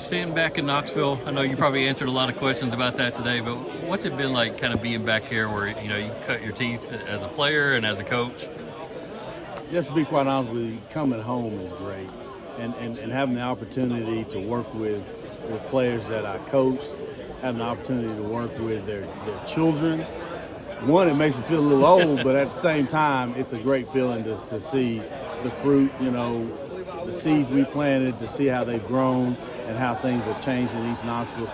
Sitting back in Knoxville, I know you probably answered a lot of questions about that today, but what's it been like kind of being back here where, you cut your teeth as a player and as a coach? Just to be quite honest with you, coming home is great. And having the opportunity to work with players that I coached, having the opportunity to work with their children. One, it makes me feel a little old, but at the same time, it's a great feeling to see the fruit, the seeds we planted, to see how they've grown and how things have changed in East Knoxville.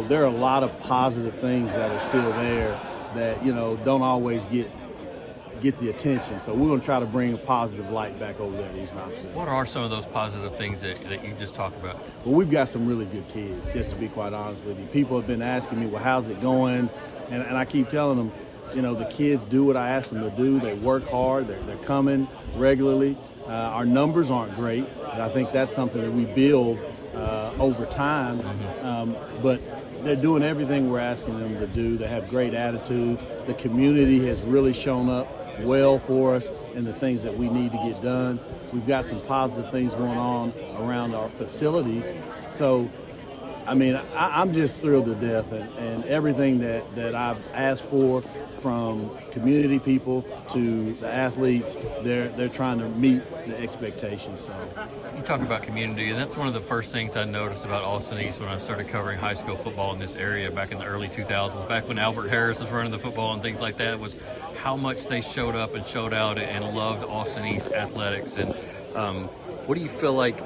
There are a lot of positive things that are still there that, don't always get the attention. So we're going to try to bring a positive light back over there at East Knoxville. What are some of those positive things that you just talked about? Well, we've got some really good kids, just to be quite honest with you. People have been asking me, well, how's it going? And I keep telling them, the kids do what I ask them to do. They work hard. They're coming regularly. Our numbers aren't great, and I think that's something that we build over time. But they're doing everything we're asking them to do. They have great attitudes. The community has really shown up well for us and the things that we need to get done. We've got some positive things going on around our facilities. So, I'm just thrilled to death, and everything that I've asked for, from community people to the athletes, they're trying to meet the expectations. So you talk about community, and that's one of the first things I noticed about Austin East when I started covering high school football in this area back in the early 2000s, back when Albert Harris was running the football and things like that, was how much they showed up and showed out and loved Austin East athletics. And what do you feel like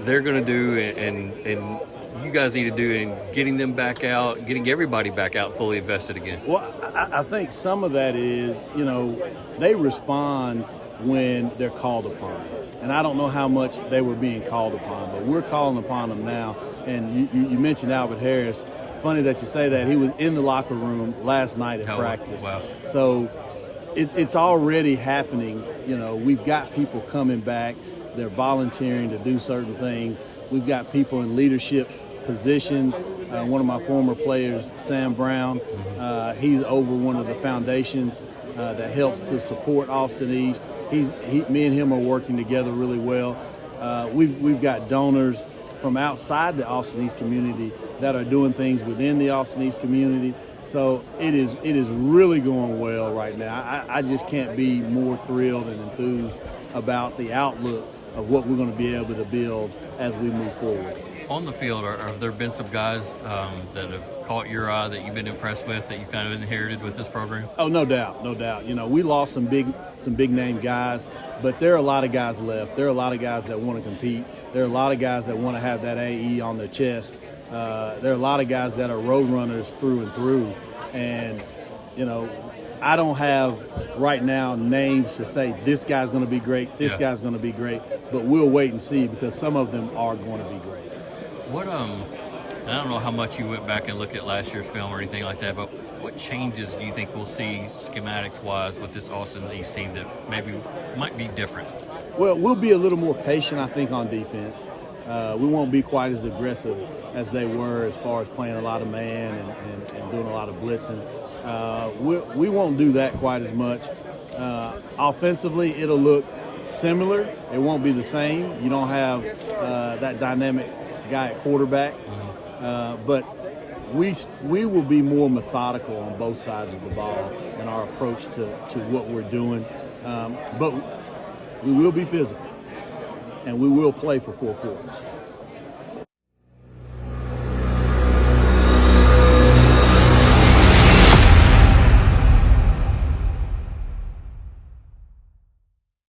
they're going to do and you guys need to do in getting them back out, getting everybody back out fully invested again? Well, I think some of that is, they respond when they're called upon. And I don't know how much they were being called upon, but we're calling upon them now. And you mentioned Albert Harris. Funny that you say that. He was in the locker room last night at practice. Wow. So it's already happening. We've got people coming back. They're volunteering to do certain things. We've got people in leadership positions. One of my former players, Sam Brown, he's over one of the foundations that helps to support Austin East. Me and him are working together really well. We've got donors from outside the Austin East community that are doing things within the Austin East community. So it is really going well right now. I just can't be more thrilled and enthused about the outlook of what we're going to be able to build as we move forward. On the field, have there been some guys that have caught your eye that you've been impressed with, that you kind of inherited with this program? Oh, no doubt. We lost some big name guys, but there are a lot of guys left. There are a lot of guys that want to compete. There are a lot of guys that want to have that AE on their chest. There are a lot of guys that are Roadrunners through and through. And, I don't have right now names to say this guy's going to be great, this guy's going to be great, but we'll wait and see, because some of them are going to be great. What and I don't know how much you went back and looked at last year's film or anything like that, but what changes do you think we'll see schematics-wise with this Austin East team that maybe might be different? Well, we'll be a little more patient, I think, on defense. We won't be quite as aggressive as they were as far as playing a lot of man and doing a lot of blitzing. We won't do that quite as much. Offensively, it'll look similar. It won't be the same. You don't have that dynamic guy at quarterback. But we will be more methodical on both sides of the ball in our approach to what we're doing. But we will be physical, and we will play for 4 quarters.